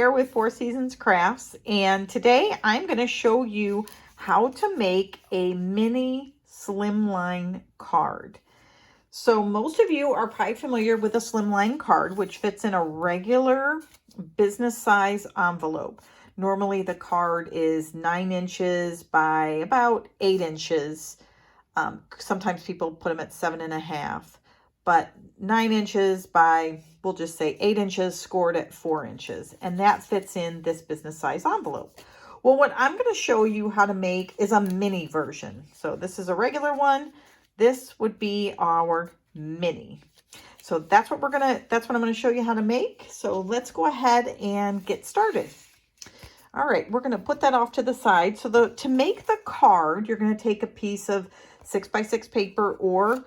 here with Four Seasons Crafts, and today I'm going to show you how to make a mini slimline card. So most of you are probably familiar with a slimline card, which fits in a regular business size envelope. Normally the card is 9 inches by about 8 inches. Sometimes people put them at 7.5, but 9 inches by, we'll just say 8 inches, scored at 4 inches. And that fits in this business size envelope. Well, what I'm going to show you how to make is a mini version. So this is a regular one. This would be our mini. So that's what I'm going to show you how to make. So let's go ahead and get started. All right, we're going to put that off to the side. So to make the card, you're going to take a piece of 6x6 paper or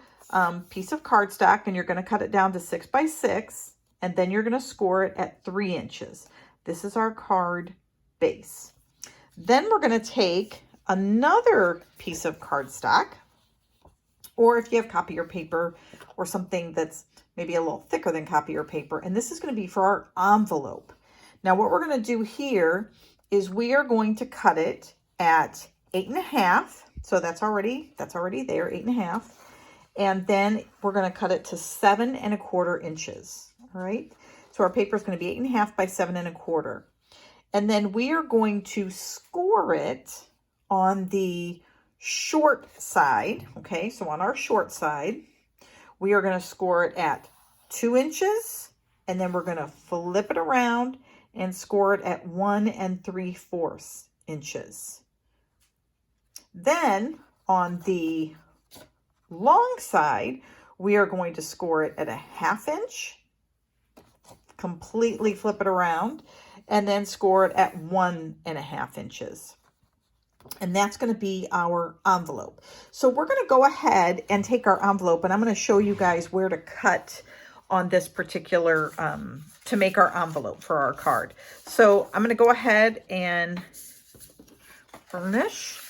piece of cardstock, and you're going to cut it down to 6x6, and then you're going to score it at 3 inches. This is our card base. Then we're going to take another piece of cardstock, or if you have copier paper or something that's maybe a little thicker than copier paper, and this is going to be for our envelope. Now what we're going to do here is we are going to cut it at 8.5. So that's already there, 8.5. And then we're going to cut it to 7.25 inches. All right. So our paper is going to be 8.5 by 7.25. And then we are going to score it on the short side. Okay. So on our short side, we are going to score it at 2 inches. And then we're going to flip it around and score it at 1 3/4 inches. Then on the long side, we are going to score it at a 1/2 inch, completely flip it around, and then score it at 1.5 inches. And that's going to be our envelope. So we're going to go ahead and take our envelope, and I'm going to show you guys where to cut on this particular, to make our envelope for our card. So I'm going to go ahead and furnish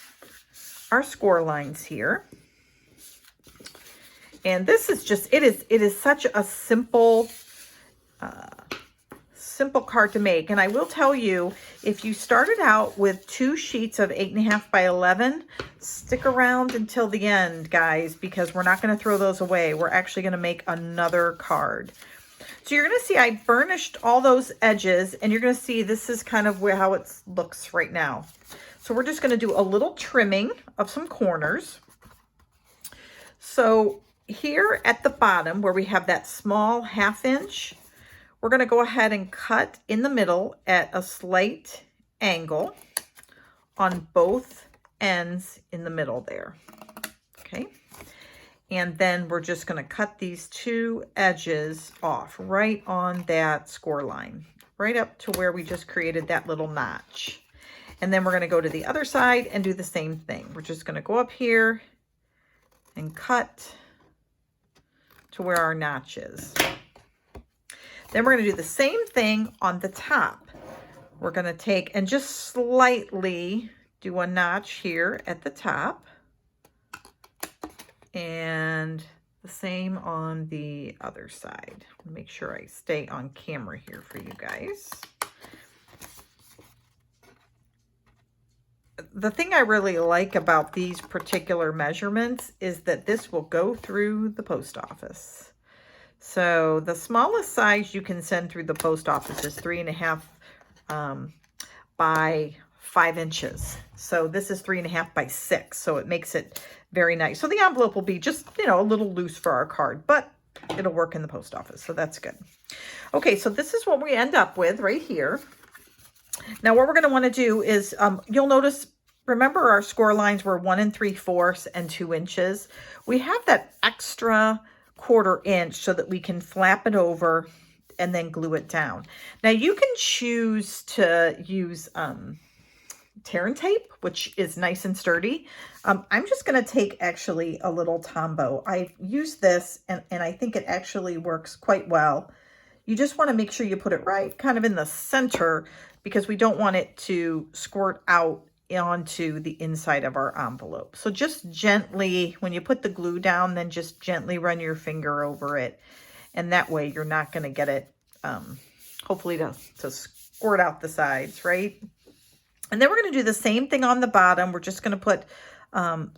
our score lines here. And this is just, it is such a simple card to make. And I will tell you, if you started out with 2 sheets of 8.5 by 11, stick around until the end, guys, because we're not going to throw those away. We're actually going to make another card. So you're going to see I burnished all those edges, and you're going to see this is kind of how it looks right now. So we're just going to do a little trimming of some corners. So here at the bottom where we have that small 1/2 inch, we're going to go ahead and cut in the middle at a slight angle on both ends in the middle there. Okay. And then we're just going to cut these 2 edges off right on that score line, right up to where we just created that little notch. And then we're going to go to the other side and do the same thing. We're just going to go up here and cut to where our notch is. Then we're going to do the same thing on the top. We're going to take and just slightly do a notch here at the top. And the same on the other side. Make sure I stay on camera here for you guys. The thing I really like about these particular measurements is that this will go through the post office. So the smallest size you can send through the post office is 3.5 by 5 inches. So this is 3.5 by 6. So it makes it very nice. So the envelope will be just, a little loose for our card, but it'll work in the post office. So that's good. Okay, so this is what we end up with right here. Now what we're going to want to do is, you'll notice, remember our score lines were 1 3/4 and 2 inches. We have that extra 1/4 inch so that we can flap it over and then glue it down. Now you can choose to use tear and tape, which is nice and sturdy. I'm just going to take actually a little Tombow. I've used this and I think it actually works quite well. You just want to make sure you put it right kind of in the center because we don't want it to squirt out onto the inside of our envelope. So just gently, when you put the glue down, then just gently run your finger over it. And that way you're not going to get it, hopefully to squirt out the sides, right? And then we're going to do the same thing on the bottom. We're just going to put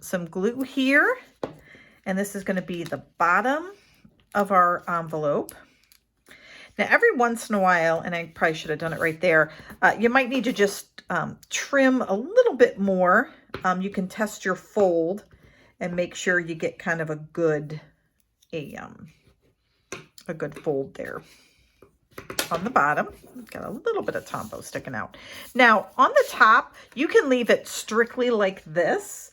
some glue here. And this is going to be the bottom of our envelope. Now, every once in a while, and I probably should have done it right there, you might need to just trim a little bit more. You can test your fold and make sure you get kind of a good fold there on the bottom. Got a little bit of Tombow sticking out. Now, on the top, you can leave it strictly like this.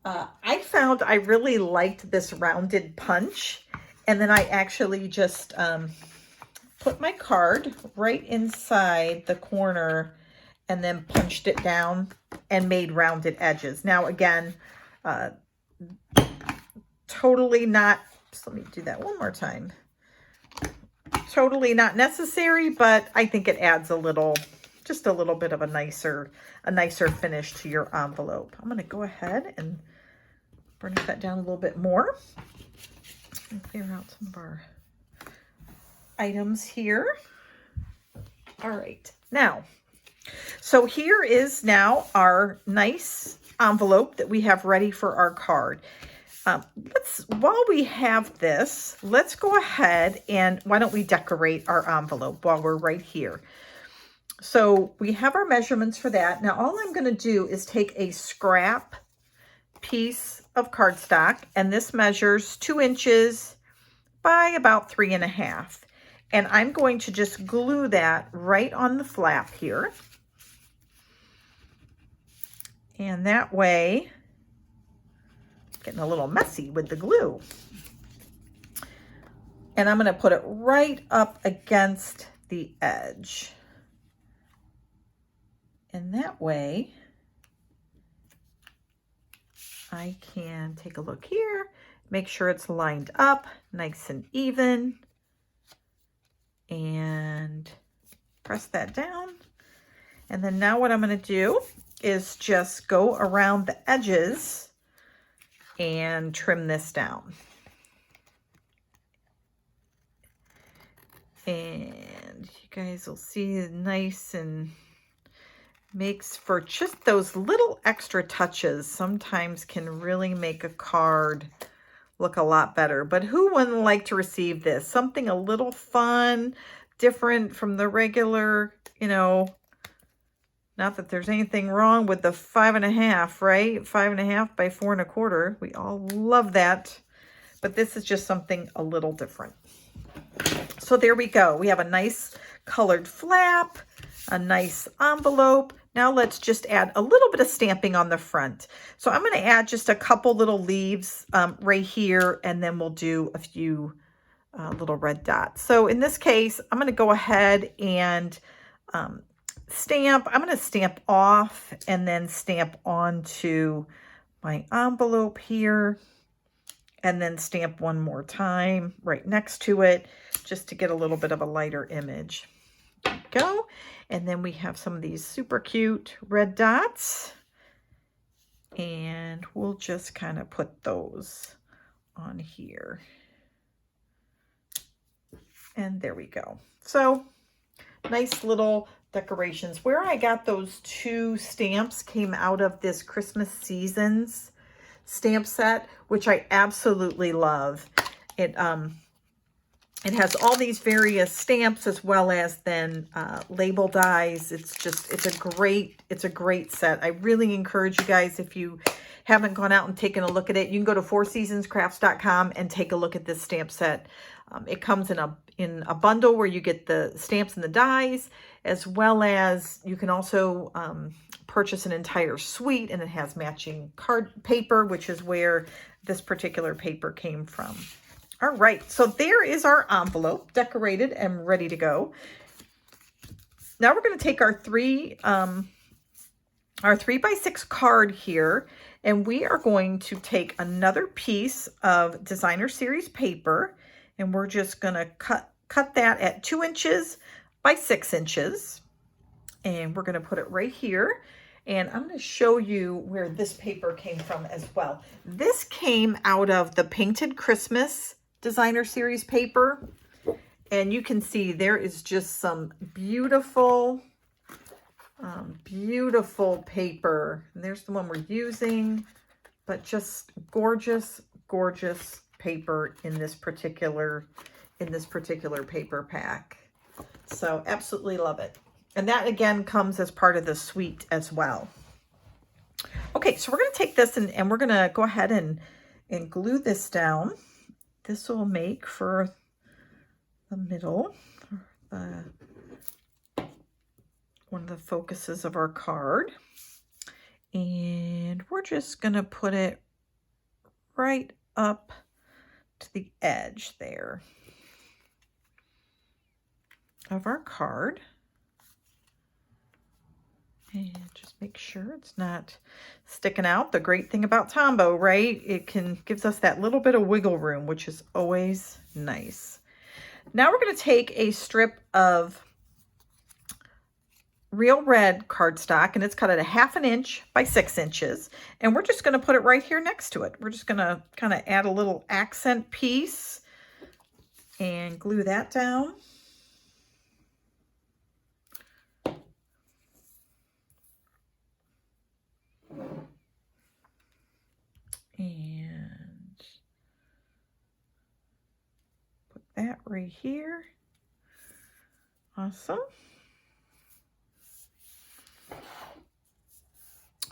I found I really liked this rounded punch, and then I actually just put my card right inside the corner and then punched it down and made rounded edges. Now, again, totally not, just let me do that one more time. Totally not necessary, but I think it adds just a little bit of a nicer finish to your envelope. I'm going to go ahead and burnish that down a little bit more and clear out some of our items here. All right, now, so here is now our nice envelope that we have ready for our card. While we have this, let's go ahead and why don't we decorate our envelope while we're right here. So we have our measurements for that. Now, all I'm going to do is take a scrap piece of cardstock, and this measures 2 inches by about 3.5. And I'm going to just glue that right on the flap here. And that way, getting a little messy with the glue. And I'm going to put it right up against the edge. And that way, I can take a look here, make sure it's lined up nice and even, and press that down. And then now what I'm going to do is just go around the edges and trim this down. And you guys will see nice and makes for just those little extra touches sometimes can really make a card look a lot better. But who wouldn't like to receive this? Something a little fun, different from the regular, you know, not that there's anything wrong with the 5.5, right? 5.5 by 4.25. We all love that. But this is just something a little different. So there we go. We have a nice colored flap, a nice envelope. Now let's just add a little bit of stamping on the front. So I'm going to add just a couple little leaves right here, and then we'll do a few little red dots. So in this case, I'm going to go ahead and stamp. I'm going to stamp off and then stamp onto my envelope here, and then stamp one more time right next to it just to get a little bit of a lighter image. There we go. And then we have some of these super cute red dots, and we'll just kind of put those on here. And there we go. So nice little decorations. Where I got those 2 stamps came out of this Christmas Seasons stamp set, which I absolutely love. It has all these various stamps as well as then label dies. It's a great set. I really encourage you guys, if you haven't gone out and taken a look at it, you can go to fourseasonscrafts.com and take a look at this stamp set. It comes in a bundle where you get the stamps and the dies, as well as you can also purchase an entire suite, and it has matching card paper, which is where this particular paper came from. All right, so there is our envelope decorated and ready to go. Now we're going to take our 3x6 card here, and we are going to take another piece of designer series paper, and we're just going to cut that at 2 inches by 6 inches, and we're going to put it right here. And I'm going to show you where this paper came from as well. This came out of the Painted Christmas designer series paper, and you can see there is just some beautiful Beautiful paper. And there's the one we're using, but just gorgeous, gorgeous paper in this particular paper pack. So absolutely love it. And that again comes as part of the suite as well. Okay, so we're going to take this and we're going to go ahead and glue this down. This will make for the middle, one of the focuses of our card. And we're just going to put it right up to the edge there of our card. And just make sure it's not sticking out. The great thing about Tombow, right? It gives us that little bit of wiggle room, which is always nice. Now we're going to take a strip of real red cardstock, and it's cut at 1/2 inch by 6 inches. And we're just going to put it right here next to it. We're just going to kind of add a little accent piece and glue that down. And put that right here. Awesome.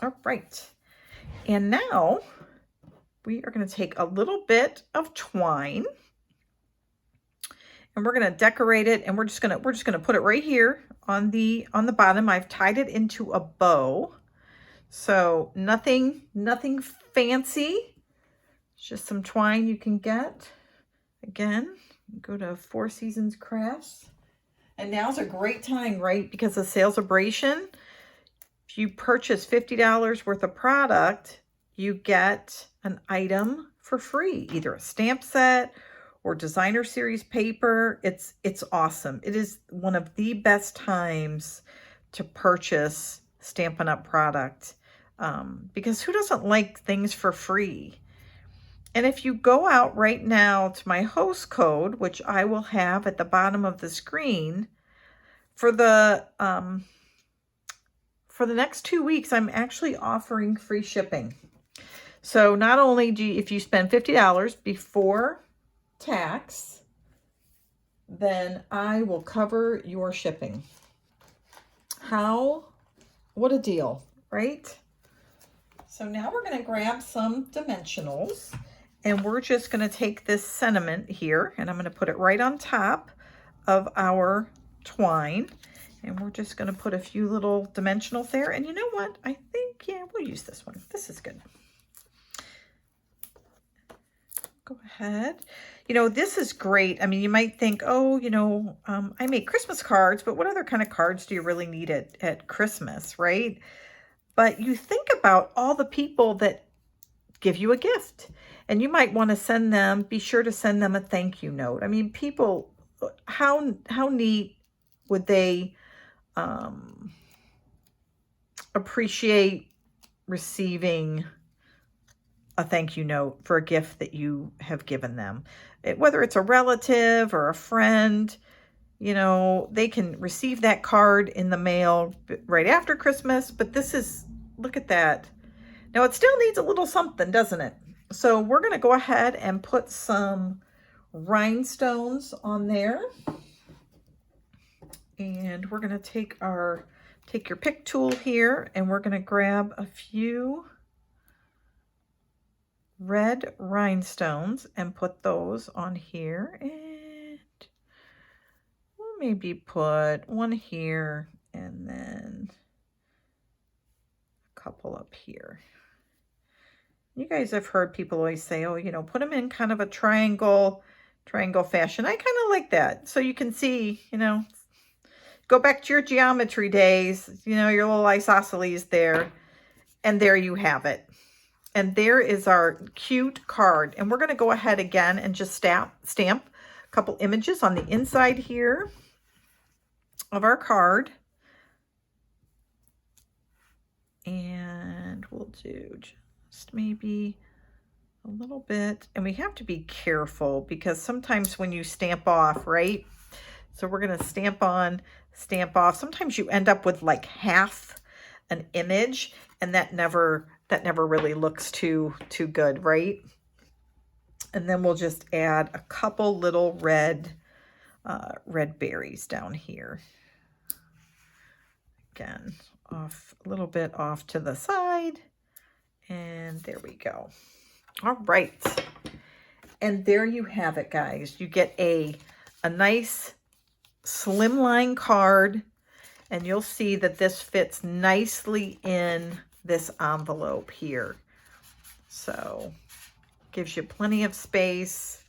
All right. And now we are going to take a little bit of twine and we're going to decorate it, and we're just going to put it right here on the bottom. I've tied it into a bow. So nothing fancy. It's just some twine you can get. Again, go to Four Seasons Crafts. And now's a great time, right? Because of sales-a-bration. If you purchase $50 worth of product, you get an item for free, either a stamp set or designer series paper. It's awesome. It is one of the best times to purchase Stampin' Up! Product. Because who doesn't like things for free? And if you go out right now to my host code, which I will have at the bottom of the screen, for the next 2 weeks, I'm actually offering free shipping. So not only do you, if you spend $50 before tax, then I will cover your shipping. What a deal, right? So now we're going to grab some dimensionals, and we're just going to take this sentiment here, and I'm going to put it right on top of our twine, and we're just going to put a few little dimensionals there. And you know what? I think, yeah, we'll use this one. This is good. Go ahead. You know, this is great. I mean, you might think, oh, you know, I make Christmas cards, but what other kind of cards do you really need at Christmas, right? But you think about all the people that give you a gift, and you might want to send them, be sure to send them a thank you note. I mean, people, how neat would they appreciate receiving a thank you note for a gift that you have given them? Whether it's a relative or a friend, you know, they can receive that card in the mail right after Christmas, but this is, look at that. Now it still needs a little something, doesn't it? So we're going to go ahead and put some rhinestones on there. And we're going to take your pick tool here, and we're going to grab a few red rhinestones and put those on here. And we'll maybe put one here and then a couple up here. You guys have heard people always say, oh, you know, put them in kind of a triangle fashion. I kind of like that. So you can see, you know, go back to your geometry days, you know, your little isosceles there. And there you have it. And there is our cute card. And we're going to go ahead again and just stamp a couple images on the inside here of our card. And we'll do just maybe a little bit. And we have to be careful because sometimes when you stamp off, right, So we're going to stamp on, stamp off. Sometimes you end up with like half an image, and that never really looks too good, right? And then we'll just add a couple little red berries down here. Again, off a little bit off to the side, and there we go. All right, and there you have it, guys. You get a nice slimline card, and you'll see that this fits nicely in this envelope here. So gives you plenty of space,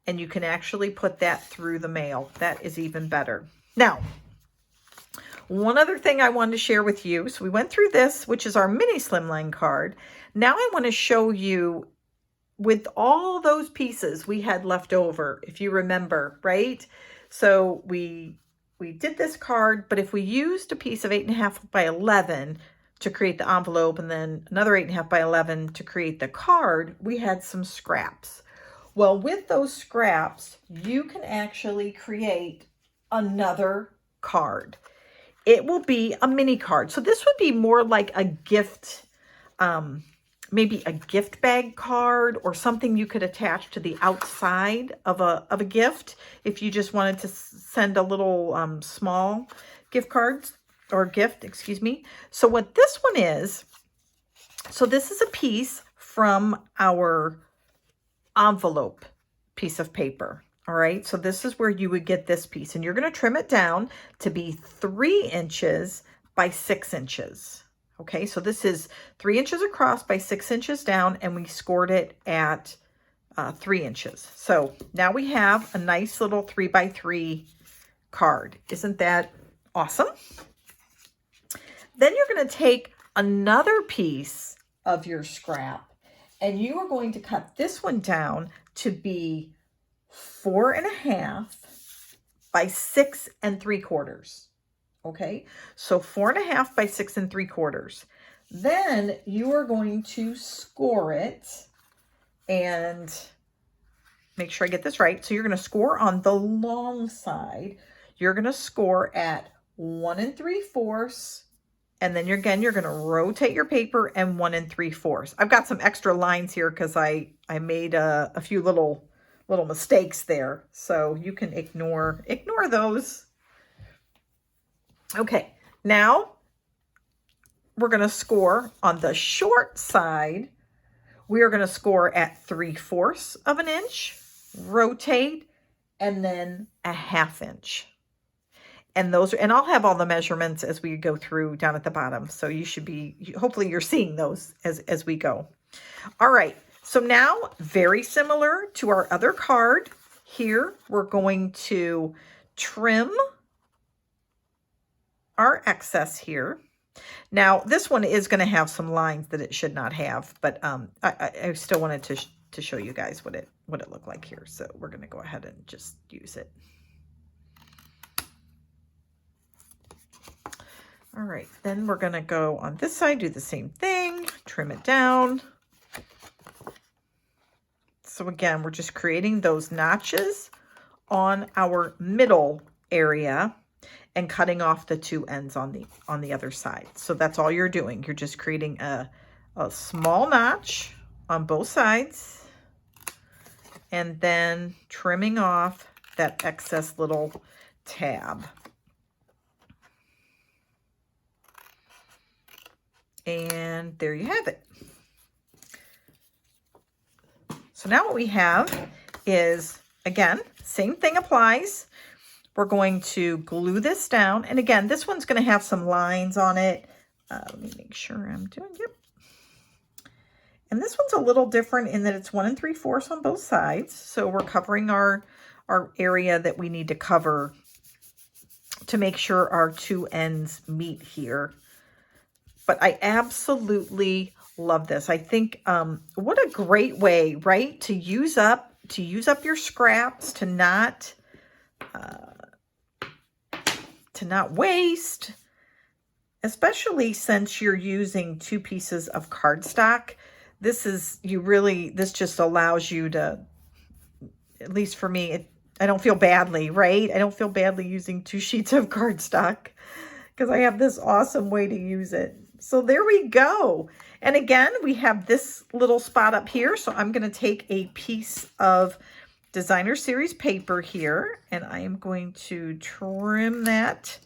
and you can actually put that through the mail. That is even better. Now, one other thing I wanted to share with you. So we went through this, which is our mini slimline card. Now I want to show you with all those pieces we had left over, if you remember, right? So we did this card, but if we used a piece of 8.5 by 11 to create the envelope, and then another 8.5 by 11 to create the card, we had some scraps. Well, with those scraps, you can actually create another card. It will be a mini card. So this would be more like a gift, maybe a gift bag card, or something you could attach to the outside of a gift if you just wanted to send a little small gift cards or gift, excuse me. So what this one is, so this is a piece from our envelope piece of paper. All right, so this is where you would get this piece, and you're going to trim it down to be 3 inches by 6 inches. Okay, so this is 3 inches across by 6 inches down, and we scored it at 3 inches. So now we have a nice little 3 by 3 card. Isn't that awesome? Then you're going to take another piece of your scrap, and you are going to cut this one down to be 4.5 by 6 3/4. Okay, so 4.5 by 6 3/4. Then you are going to score it, and make sure I get this right. So you're going to score on the long side. You're going to score at 1 3/4, and then you're going to rotate your paper and 1 3/4. I've got some extra lines here because I made a few little mistakes there, so you can ignore those. Okay, now we're going to score on the short side. We are going to score at 3/4 of an inch, rotate, and then a 1/2 inch. And those are, and I'll have all the measurements as we go through down at the bottom. So you should be, hopefully you're seeing those as we go. All right. So now, very similar to our other card here, we're going to trim our excess here. Now, this one is going to have some lines that it should not have, but I still wanted to show you guys what it looked like here. So we're going to go ahead and just use it. All right, then we're going to go on this side, do the same thing, trim it down. So again, we're just creating those notches on our middle area and cutting off the 2 ends on the other side. So that's all you're doing. You're just creating a small notch on both sides and then trimming off that excess little tab. And there you have it. So now what we have is, again, same thing applies. We're going to glue this down. And again, this one's going to have some lines on it. Let me make sure I'm doing, yep. And this one's a little different in that it's 1 3/4 on both sides. So we're covering our area that we need to cover to make sure our 2 ends meet here. But I absolutely love this. I think what a great way, right, to use up your scraps, to not waste, especially since you're using 2 pieces of cardstock. This just allows you to, at least for me, I don't feel badly, right? I don't feel badly using 2 sheets of cardstock because I have this awesome way to use it. So there we go. And again, we have this little spot up here. So I'm going to take a piece of designer series paper here, and I am going to trim that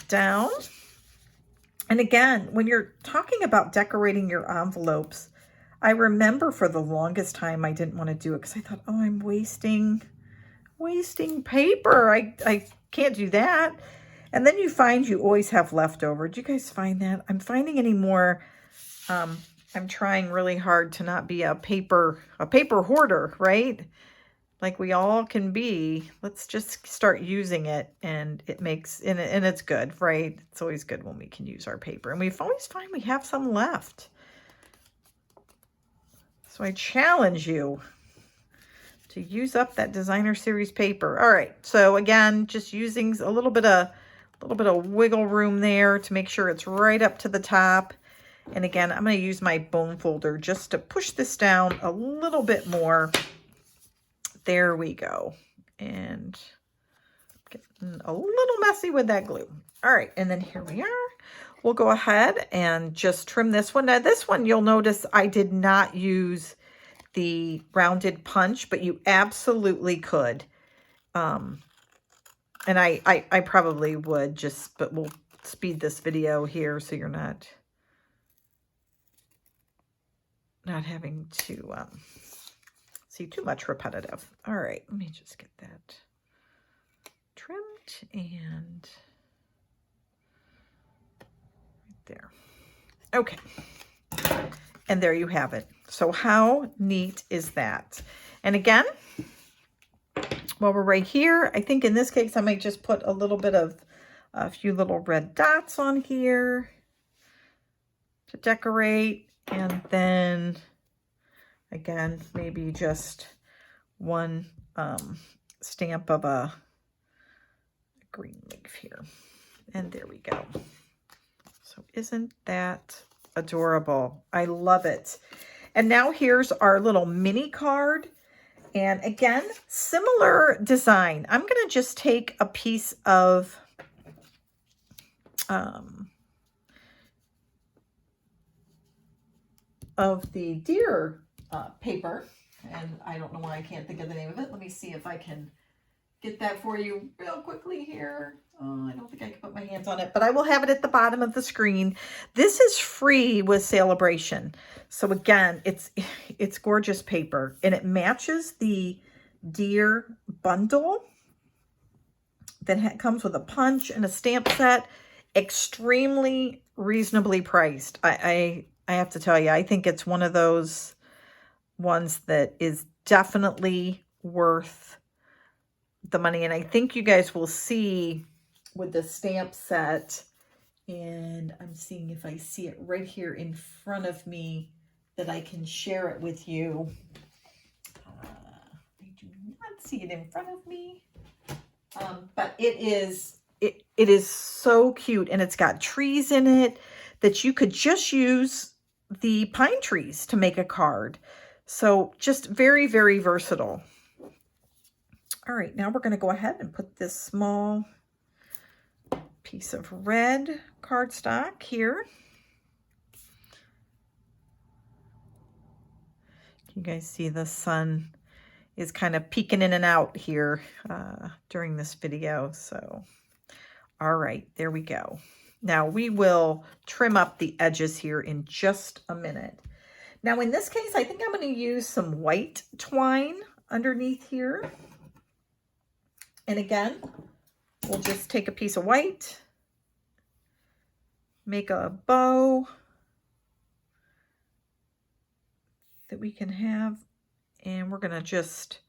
down. And again, when you're talking about decorating your envelopes, I remember for the longest time I didn't want to do it because I thought, oh, I'm wasting paper. I can't do that. And then you find you always have leftover. Do you guys find that? I'm finding anymore. I'm trying really hard to not be a paper hoarder, right? Like we all can be. Let's just start using it, and it makes, and it's good, right? It's always good when we can use our paper, and we always find we have some left. So I challenge you to use up that designer series paper. All right, so again, just using a little bit of wiggle room there to make sure it's right up to the top. And again, I'm going to use my bone folder just to push this down a little bit more. There we go. And getting a little messy with that glue. All right, and then here we are. We'll go ahead and just trim this one. Now this one, you'll notice I did not use the rounded punch, but you absolutely could. And I probably would just, but we'll speed this video here so you're not having to see too much repetitive. All right, let me just get that trimmed and right there. Okay, and there you have it. So how neat is that? And again, while we're right here, I think in this case I might just put a little bit of a few little red dots on here to decorate, and then again maybe just one stamp of a green leaf here, and there we go. So isn't that adorable? I love it. And now here's our little mini card. And again, similar design. I'm going to just take a piece of the deer paper. And I don't know why I can't think of the name of it. Let me see if I can get that for you real quickly here. Oh, I don't think I can put my hands on it, but I will have it at the bottom of the screen. This is free with sales-a-bration. So again, it's gorgeous paper, and it matches the deer bundle that comes with a punch and a stamp set. Extremely reasonably priced. I have to tell you, I think it's one of those ones that is definitely worth the money. And I think you guys will see with the stamp set, and I'm seeing if I see it right here in front of me that I can share it with you. I do not see it in front of me, but it is so cute, and it's got trees in it that you could just use the pine trees to make a card. So just very, very versatile. All right, now we're going to go ahead and put this small piece of red cardstock here. You guys see the sun is kind of peeking in and out here during this video. So, all right, there we go. Now we will trim up the edges here in just a minute. Now in this case, I think I'm going to use some white twine underneath here. And again, we'll just take a piece of white, make a bow that we can have, and we're going to just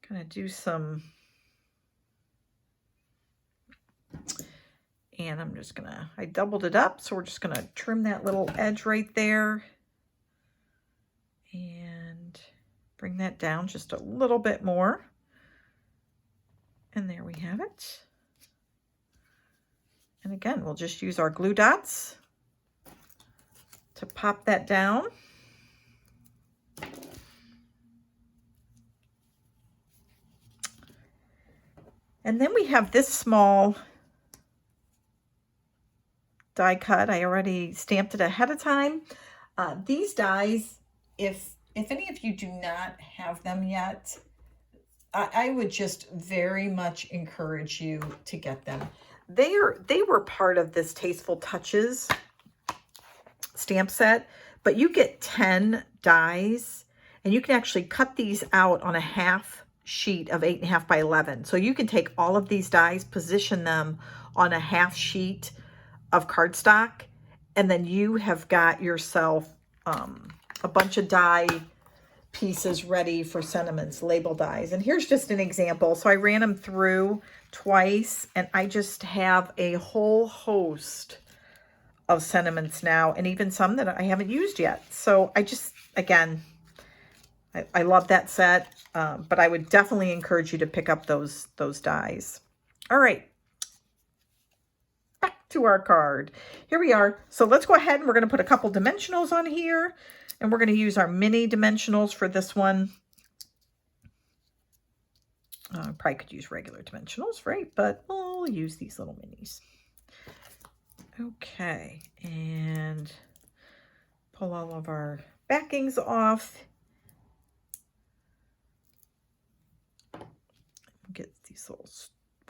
kind of do some, and I'm just going to, I doubled it up, so we're just going to trim that little edge right there and bring that down just a little bit more. And there we have it. And again, we'll just use our glue dots to pop that down. And then we have this small die cut. I already stamped it ahead of time. These dies, if any of you do not have them yet, I would just very much encourage you to get them. They were part of this Tasteful Touches stamp set, but you get 10 dies, and you can actually cut these out on a half sheet of 8.5 by 11. So you can take all of these dies, position them on a half sheet of cardstock, and then you have got yourself a bunch of die pieces ready for sentiments, label dies. And here's just an example. So I ran them through twice, and I just have a whole host of sentiments now, and even some that I haven't used yet. So I just, again, I love that set, but I would definitely encourage you to pick up those dies. All right, back to our card. Here we are. So let's go ahead and we're going to put a couple dimensionals on here, and we're going to use our mini dimensionals for this one. Probably could use regular dimensionals, right? But we'll use these little minis. Okay, and pull all of our backings off.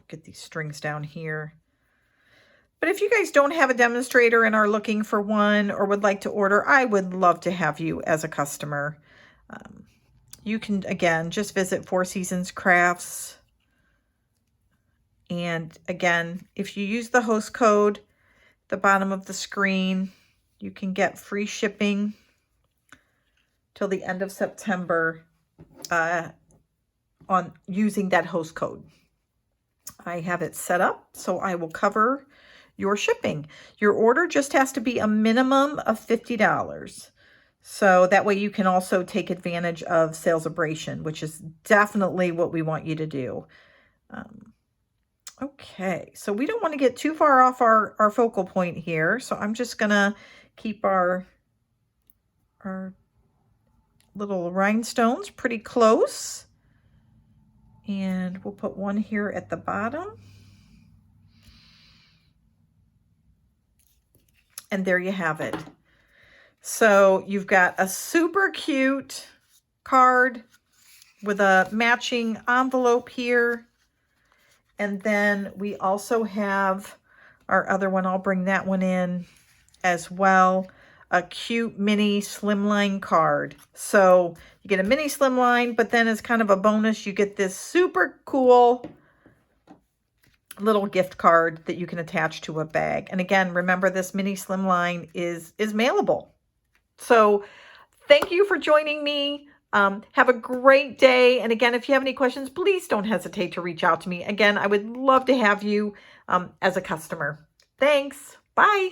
Get these strings down here. But if you guys don't have a demonstrator and are looking for one or would like to order, I would love to have you as a customer. You can, again, just visit Four Seasons Crafts. And again, if you use the host code at the bottom of the screen, you can get free shipping till the end of September on using that host code. I have it set up so I will cover your shipping. Your order just has to be a minimum of $50. So that way you can also take advantage of sales-a-bration, which is definitely what we want you to do. Okay, so we don't want to get too far off our focal point here. So I'm just gonna keep our little rhinestones pretty close. And we'll put one here at the bottom. And there you have it. So you've got a super cute card with a matching envelope here. And then we also have our other one. I'll bring that one in as well. A cute mini slimline card. So you get a mini slimline, but then as kind of a bonus, you get this super cool little gift card that you can attach to a bag. And again, remember, this mini slimline is mailable. So thank you for joining me. Have a great day. And again, if you have any questions, please don't hesitate to reach out to me. Again, I would love to have you as a customer. Thanks. Bye.